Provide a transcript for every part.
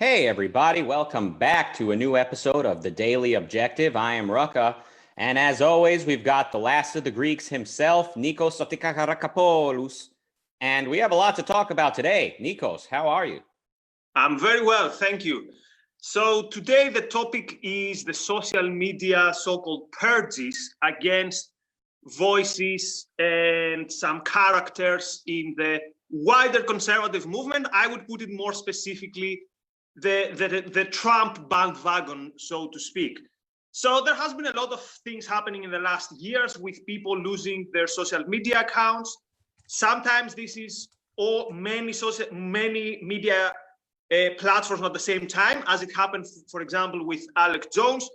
Hey, everybody, welcome back to a new episode of the Daily Objective. I am Rucka, and as always, we've got the last of the Greeks himself, Nikos Sotikakarakapoulos, and we have a lot to talk about today. Nikos, how are you? I'm very well, thank you. So today the topic is the social media so-called purges against voices and some characters in the wider conservative movement. I would put it more specifically the Trump bandwagon, so to speak. So there has been a lot of things happening in the last years with people losing their social media accounts. Sometimes this is many media platforms at the same time, as it happened, for example, with Alex Jones.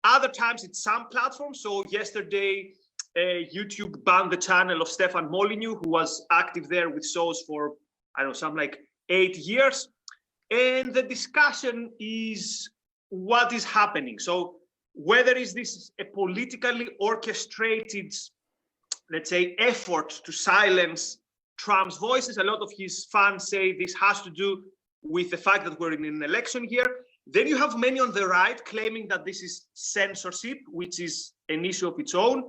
Other times it's some platforms. So yesterday, YouTube banned the channel of Stefan Molyneux, who was active there with shows for, I don't know, something like 8 years. And the discussion is what is happening. So whether is this a politically orchestrated, let's say, effort to silence Trump's voices. A lot of his fans say this has to do with the fact that we're in an election year. Then you have many on the right claiming that this is censorship, which is an issue of its own.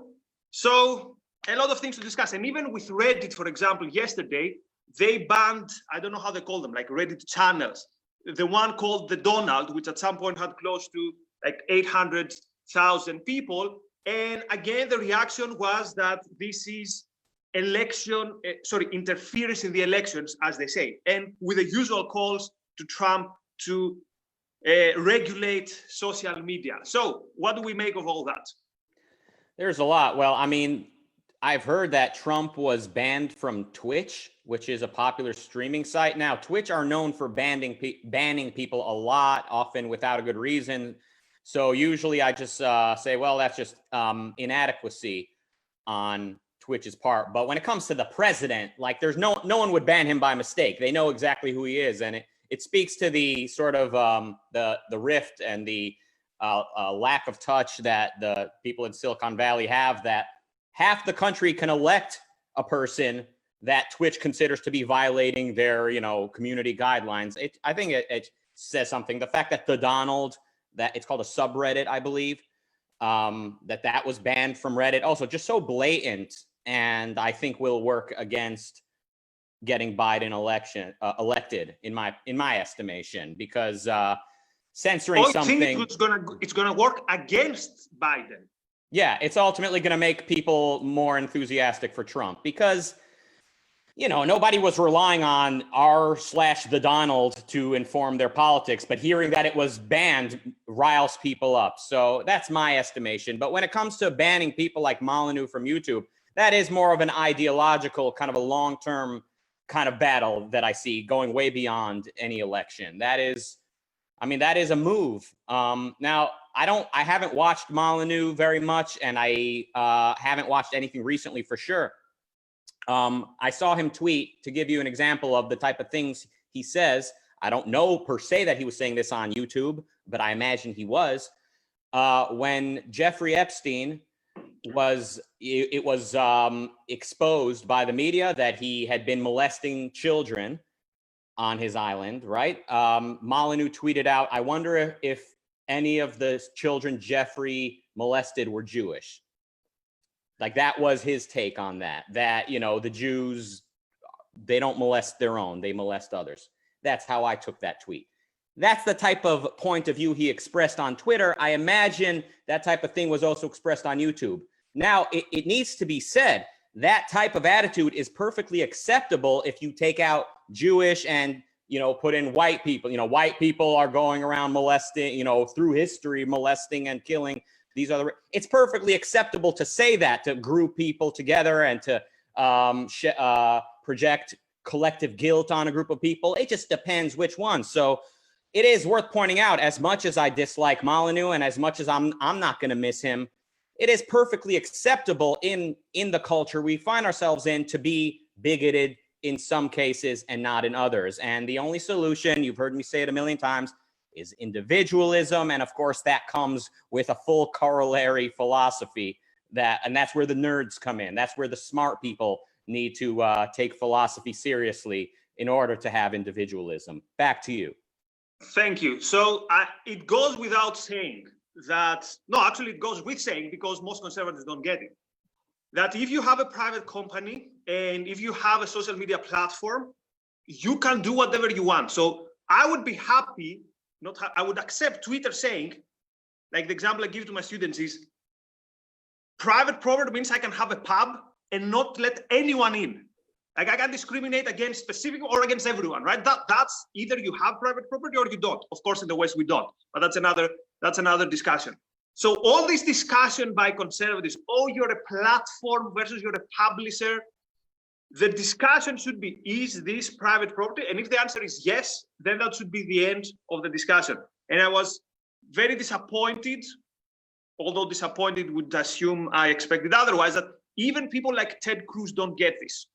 So a lot of things to discuss. And even with Reddit, for example, yesterday, they banned, I don't know how they call them, like Reddit channels. The one called The Donald, which at some point had close to like 800,000 people. And again, the reaction was that this is interference in the elections, as they say, and with the usual calls to Trump to regulate social media. So what do we make of all that? There's a lot. Well, I mean, I've heard that Trump was banned from Twitch, which is a popular streaming site. Now, Twitch are known for banning people a lot, often without a good reason. So usually I just say, well, that's just inadequacy on Twitch's part. But when it comes to the president, like there's no one would ban him by mistake. They know exactly who he is. And it speaks to the sort of the rift and the lack of touch that the people in Silicon Valley have, that half the country can elect a person that Twitch considers to be violating their, community guidelines. I think it says something. The fact that the Donald, that it's called a subreddit, I believe, that was banned from Reddit, also just so blatant, and I think will work against getting Biden elected in my estimation, because censoring something. I think it's gonna work against Biden. Yeah, it's ultimately going to make people more enthusiastic for Trump because, nobody was relying on r/the Donald to inform their politics, but hearing that it was banned riles people up. So that's my estimation. But when it comes to banning people like Molyneux from YouTube, that is more of an ideological kind of a long-term kind of battle that I see going way beyond any election. That is a move. Now, I haven't watched Molyneux very much, and I haven't watched anything recently for sure. I saw him tweet, to give you an example of the type of things he says. I don't know per se that he was saying this on YouTube, but I imagine he was. When Jeffrey Epstein was exposed by the media that he had been molesting children on his island, right? Molyneux tweeted out, "I wonder if any of the children Jeffrey molested were Jewish." Like, that was his take on that, the Jews, they don't molest their own, they molest others. That's how I took that tweet. That's the type of point of view he expressed on Twitter. I imagine that type of thing was also expressed on YouTube. Now, it needs to be said, that type of attitude is perfectly acceptable if you take out Jewish and, put in white people. White people are going around molesting, through history, molesting and killing these other. It's perfectly acceptable to say that, to group people together and to project collective guilt on a group of people. It just depends which one. So it is worth pointing out, as much as I dislike Molyneux and as much as I'm not going to miss him, it is perfectly acceptable in the culture we find ourselves in to be bigoted in some cases and not in others. And the only solution, you've heard me say it a million times, is individualism. And of course, that comes with a full corollary philosophy, and that's where the nerds come in. That's where the smart people need to take philosophy seriously in order to have individualism. Back to you. Thank you. So it goes without saying that, no, actually it goes with saying, because most conservatives don't get it, that if you have a private company and if you have a social media platform, you can do whatever you want. So I would be happy, I would accept Twitter saying, like the example I give to my students is, private property means I can have a pub and not let anyone in. Like I can discriminate against specific or against everyone, right? That's either you have private property or you don't. Of course, in the West we don't, but that's another discussion. So all this discussion by conservatives, oh, you're a platform versus you're a publisher. The discussion should be, is this private property? And if the answer is yes, then that should be the end of the discussion. And I was very disappointed, although disappointed would assume I expected otherwise, that even people like Ted Cruz don't get this.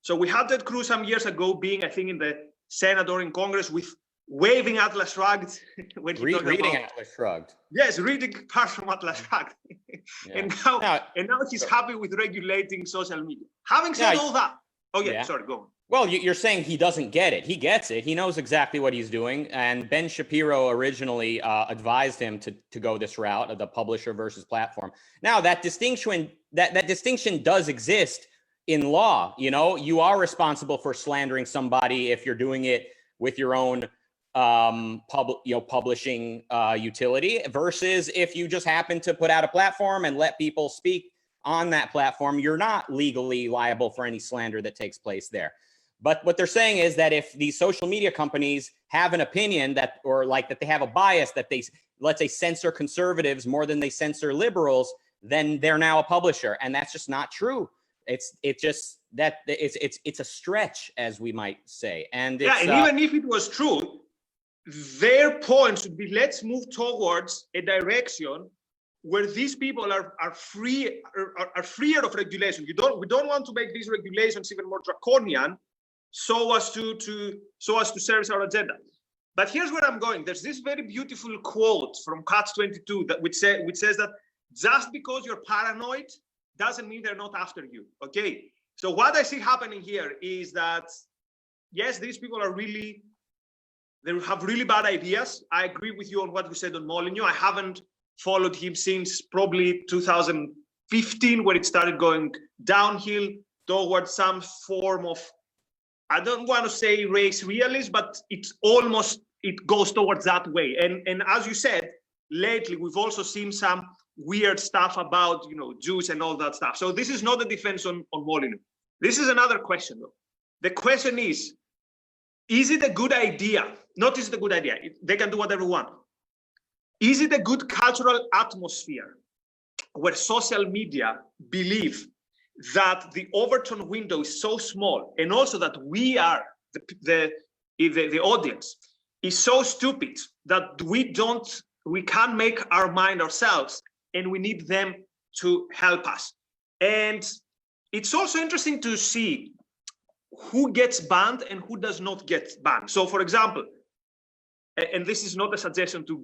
So we had Ted Cruz some years ago being, I think, in the Senate or in Congress with waving Atlas Shrugged when he talked reading about, Atlas Shrugged. Yes, reading parts from Atlas Shrugged. Yeah. And now he's happy with regulating social media. Having said all that, sorry, go on. Well, you're saying he doesn't get it. He gets it. He knows exactly what he's doing. And Ben Shapiro originally advised him to go this route of the publisher versus platform. Now, that distinction does exist in law. You know, you are responsible for slandering somebody if you're doing it with your own publishing utility, versus if you just happen to put out a platform and let people speak on that platform, you're not legally liable for any slander that takes place there. But what they're saying is that if these social media companies have an opinion that, or like that they have a bias that they, let's say, censor conservatives more than they censor liberals, then they're now a publisher. And that's just not true. It's a stretch, as we might say. And even if it was true, their point should be, let's move towards a direction where these people are freer of regulation. We don't want to make these regulations even more draconian, so as to service our agenda. But here's where I'm going. There's this very beautiful quote from Catch-22 which says that just because you're paranoid doesn't mean they're not after you. Okay. So what I see happening here is that, yes, these people they have really bad ideas. I agree with you on what you said on Molyneux. I haven't followed him since probably 2015, where it started going downhill towards some form of, I don't want to say race realism, but it goes towards that way. And as you said, lately we've also seen some weird stuff about, Jews and all that stuff. So this is not a defense on Molyneux. This is another question though. The question is it a good idea? Not is it a good idea. They can do whatever they want. Is it a good cultural atmosphere where social media believe that the Overton window is so small, and also that we are the audience is so stupid that we can't make our mind ourselves, and we need them to help us? And it's also interesting to see who gets banned and who does not get banned. So, for example, and this is not a suggestion to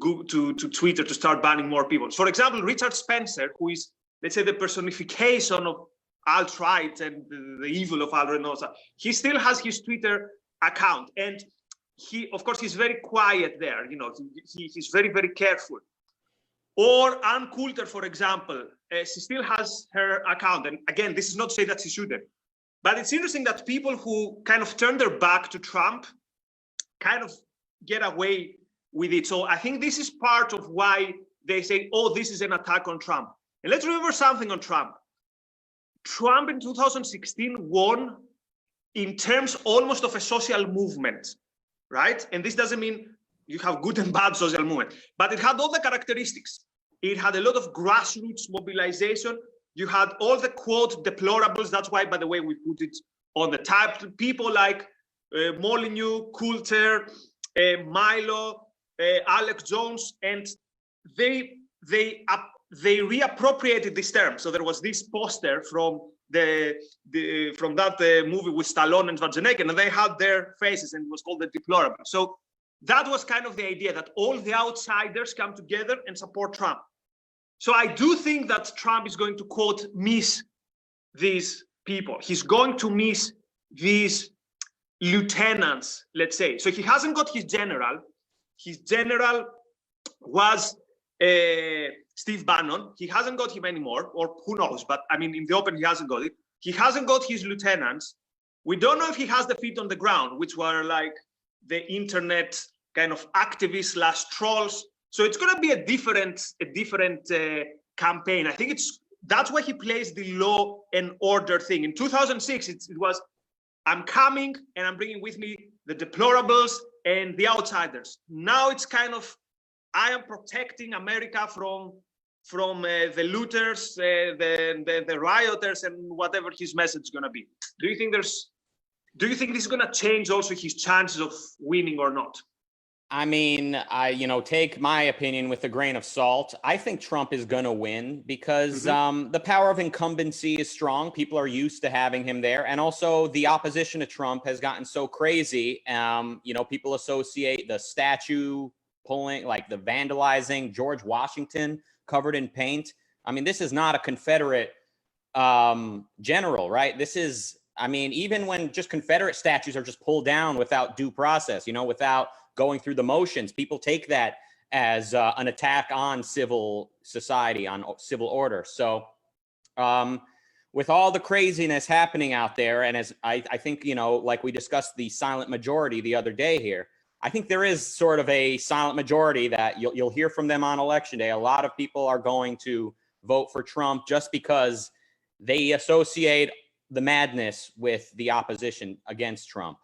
Twitter to start banning more people. For example, Richard Spencer, who is, let's say, the personification of alt-right and the evil of alt-right, he still has his Twitter account, and of course, he's very quiet there. He's very, very careful. Or Ann Coulter, for example, she still has her account. And again, this is not to say that she shouldn't, but it's interesting that people who kind of turn their back to Trump kind of get away with it. So I think this is part of why they say, oh, this is an attack on Trump. And let's remember something on Trump. Trump in 2016 won in terms almost of a social movement, right? And this doesn't mean you have good and bad social movement, but it had all the characteristics. It had a lot of grassroots mobilization. You had all the quote deplorables. That's why, by the way, we put it on the type. People like Molyneux, Coulter, Milo, Alex Jones, and they reappropriated this term. So there was this poster from that movie with Stallone and Schwarzenegger, and they had their faces, and it was called the Deplorables. So that was kind of the idea, that all the outsiders come together and support Trump. So I do think that Trump is going to, quote, miss these people. He's going to miss these lieutenants, let's say. So he hasn't got his general. his general was Steve Bannon. He hasn't got him anymore, or who knows, but I mean, in the open, he hasn't got it. He hasn't got his lieutenants. We don't know if he has the feet on the ground, which were like the internet kind of activists / trolls. So it's going to be a different campaign. I think that's why he plays the law and order thing. In 2006, it was, I'm coming and I'm bringing with me the deplorables and the outsiders. Now it's kind of, I am protecting America from the looters, the rioters, and whatever his message is going to be. Do you think this is going to change also his chances of winning or not? I mean, take my opinion with a grain of salt. I think Trump is going to win because the power of incumbency is strong. People are used to having him there. And also the opposition to Trump has gotten so crazy. People associate the statue pulling, like the vandalizing, George Washington covered in paint. I mean, this is not a Confederate general, right? This is, I mean, even when just Confederate statues are just pulled down without due process, without going through the motions, people take that as an attack on civil society, on civil order. So with all the craziness happening out there, and as I think, like we discussed the silent majority the other day here, I think there is sort of a silent majority that you'll hear from them on election day. A lot of people are going to vote for Trump just because they associate the madness with the opposition against Trump.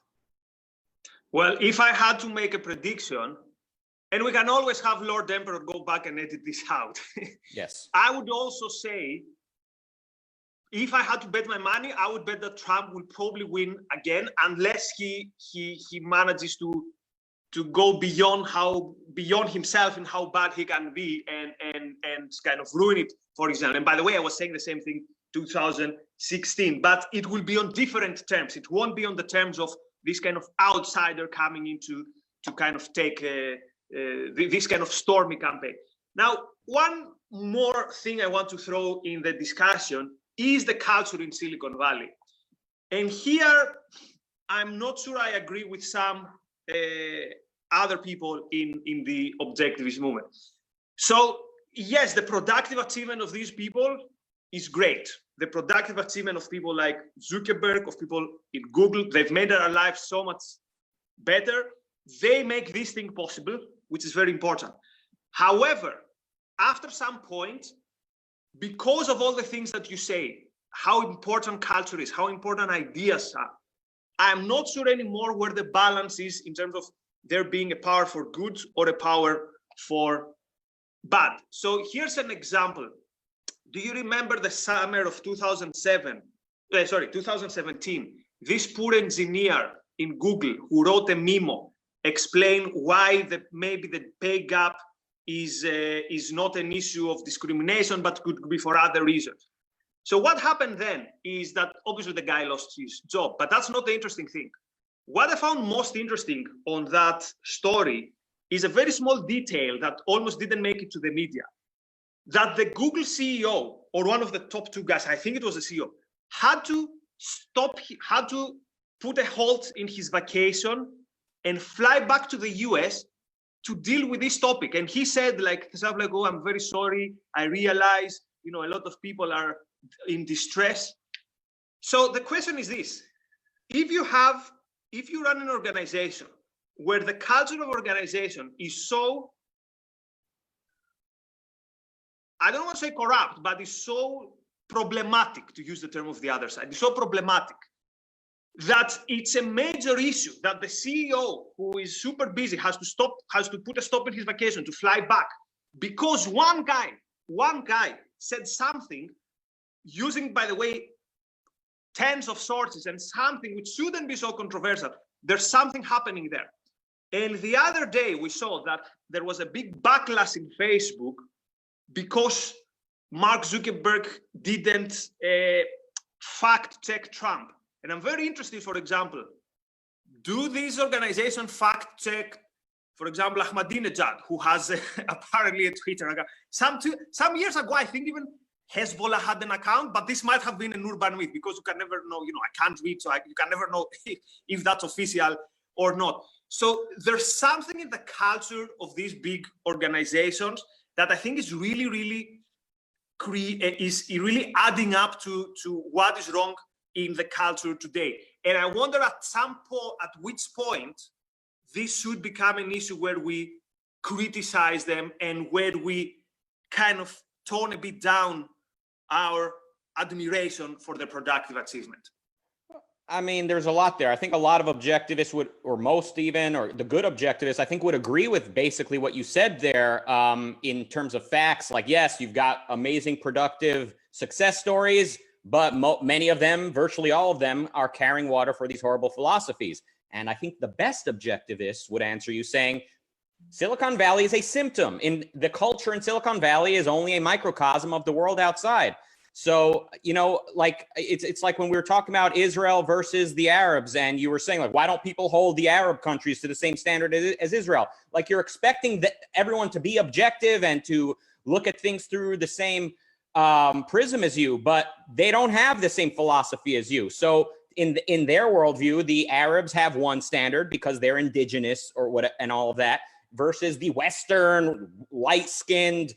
Well, if I had to make a prediction, and we can always have Lord Emperor go back and edit this out. Yes. I would also say, if I had to bet my money, I would bet that Trump will probably win again, unless he manages to go beyond himself and how bad he can be and kind of ruin it, for example. And by the way, I was saying the same thing 2016, but it will be on different terms. It won't be on the terms of this kind of outsider coming into to kind of take this kind of stormy campaign. Now, one more thing I want to throw in the discussion is the culture in Silicon Valley. And here, I'm not sure I agree with some other people in the objectivist movement. So yes, the productive achievement of these people is great. The productive achievement of people like Zuckerberg, of people in Google, they've made our lives so much better. They make this thing possible, which is very important. However, after some point, because of all the things that you say, how important culture is, how important ideas are, I'm not sure anymore where the balance is in terms of there being a power for good or a power for bad. So here's an example. Do you remember the summer of 2017? This poor engineer in Google who wrote a memo explain why maybe the pay gap is not an issue of discrimination, but could be for other reasons. So what happened then is that obviously the guy lost his job, but that's not the interesting thing. What I found most interesting on that story is a very small detail that almost didn't make it to the media. That the Google CEO, or one of the top two guys, I think it was the CEO, had to put a halt in his vacation and fly back to the US to deal with this topic. And he said oh, I'm very sorry. I realize, a lot of people are in distress. So the question is this: if you run an organization where the culture of organization is so, I don't want to say corrupt, but is so problematic, to use the term of the other side, it's so problematic that it's a major issue that the CEO, who is super busy, has to put a stop in his vacation to fly back because one guy said something using, by the way, tens of sources and something which shouldn't be so controversial. There's something happening there. And the other day we saw that there was a big backlash in Facebook because Mark Zuckerberg didn't fact check Trump. And I'm very interested, for example, do these organizations fact check, for example, Ahmadinejad, who has apparently a Twitter account? Some years ago, I think even Hezbollah had an account, but this might have been an urban myth because you can never know, I can't read, so you can never know if that's official or not. So there's something in the culture of these big organizations that I think is really adding up to what is wrong in the culture today. And I wonder at which point this should become an issue where we criticize them and where we kind of tone a bit down our admiration for their productive achievement. I mean, there's a lot there. I think a lot of objectivists would, or most even, or the good objectivists, I think would agree with basically what you said there in terms of facts. Like, yes, you've got amazing productive success stories, but many of them, virtually all of them, are carrying water for these horrible philosophies. And I think the best objectivists would answer you saying, Silicon Valley is a symptom. In the culture in Silicon Valley is only a microcosm of the world outside. So, you know, like it's like when we were talking about Israel versus the Arabs, and you were saying, like, why don't people hold the Arab countries to the same standard as Israel? Like, you're expecting everyone to be objective and to look at things through the same prism as you, but they don't have the same philosophy as you. So in their worldview, the Arabs have one standard because they're indigenous or what and all of that, versus the Western light-skinned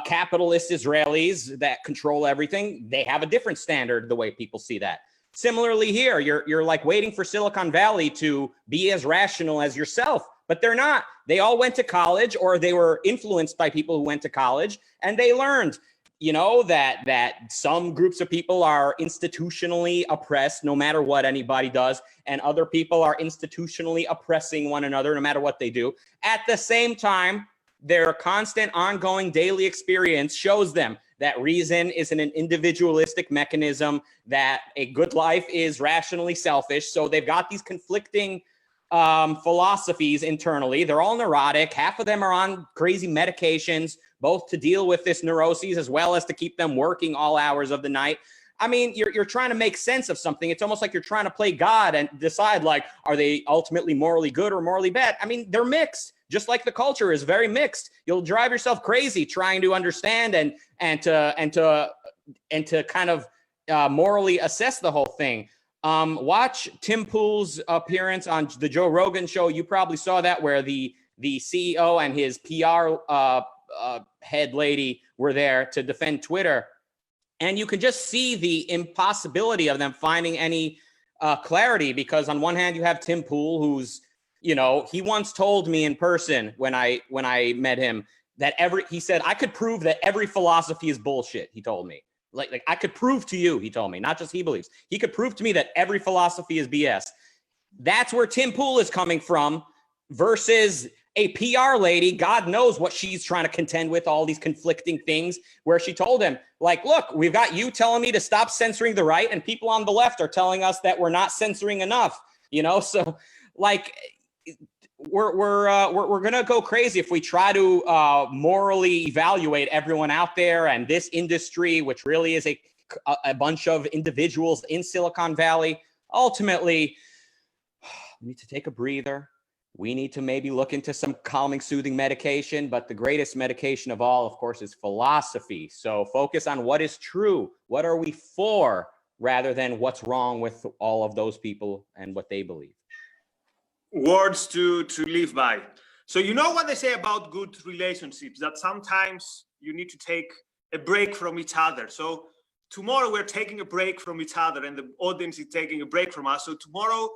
capitalist Israelis that control everything. They have a different standard the way people see that. Similarly here, you're like waiting for Silicon Valley to be as rational as yourself, but they're not. They all went to college, or they were influenced by people who went to college, and they learned, you know, that some groups of people are institutionally oppressed no matter what anybody does, and other people are institutionally oppressing one another no matter what they do. At the same time, their constant ongoing daily experience shows them that reason isn't an individualistic mechanism, that a good life is rationally selfish. So they've got these conflicting philosophies internally. They're all neurotic. Half of them are on crazy medications, both to deal with this neuroses as well as to keep them working all hours of the night. I mean, you're trying to make sense of something. It's almost like you're trying to play God and decide, like, are they ultimately morally good or morally bad? I mean, they're mixed, just like the culture is very mixed. You'll drive yourself crazy trying to understand and to kind of morally assess the whole thing. Watch Tim Pool's appearance on the Joe Rogan show. You probably saw that, where the CEO and his PR head lady were there to defend Twitter. And you can just see the impossibility of them finding any clarity, because on one hand you have Tim Pool, who's, you know, he once told me in person when I met him that he said, I could prove that every philosophy is bullshit. He told me, like I could prove to you, he told me, not just he believes, he could prove to me that every philosophy is BS. That's where Tim Pool is coming from, versus a PR lady. God knows what she's trying to contend with, all these conflicting things, where she told him, like, look, we've got you telling me to stop censoring the right, and people on the left are telling us that we're not censoring enough, you know? So, like, we're gonna go crazy if we try to morally evaluate everyone out there and this industry, which really is a bunch of individuals in Silicon Valley. Ultimately, we need to take a breather. We need to maybe look into some calming, soothing medication, but the greatest medication of all, of course, is philosophy. So focus on what is true. What are we for, rather than what's wrong with all of those people and what they believe. Words to live by. So you know what they say about good relationships, that sometimes you need to take a break from each other. So tomorrow we're taking a break from each other, and the audience is taking a break from us. So tomorrow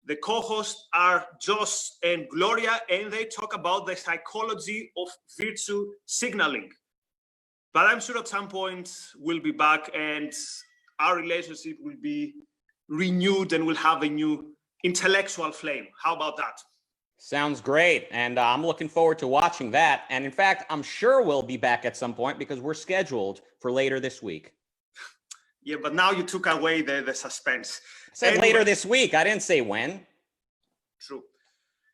the co-hosts are Josh and Gloria, and they talk about the psychology of virtue signaling. But I'm sure at some point we'll be back and our relationship will be renewed and we'll have a new intellectual flame. How about that? Sounds great. And I'm looking forward to watching that. And in fact, I'm sure we'll be back at some point, because we're scheduled for later this week. Yeah, but now you took away the suspense. I said later this week. I didn't say when. True.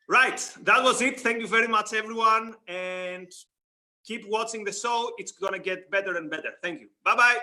Right. That was it. Thank you very much, everyone. And keep watching the show. It's going to get better and better. Thank you. Bye-bye.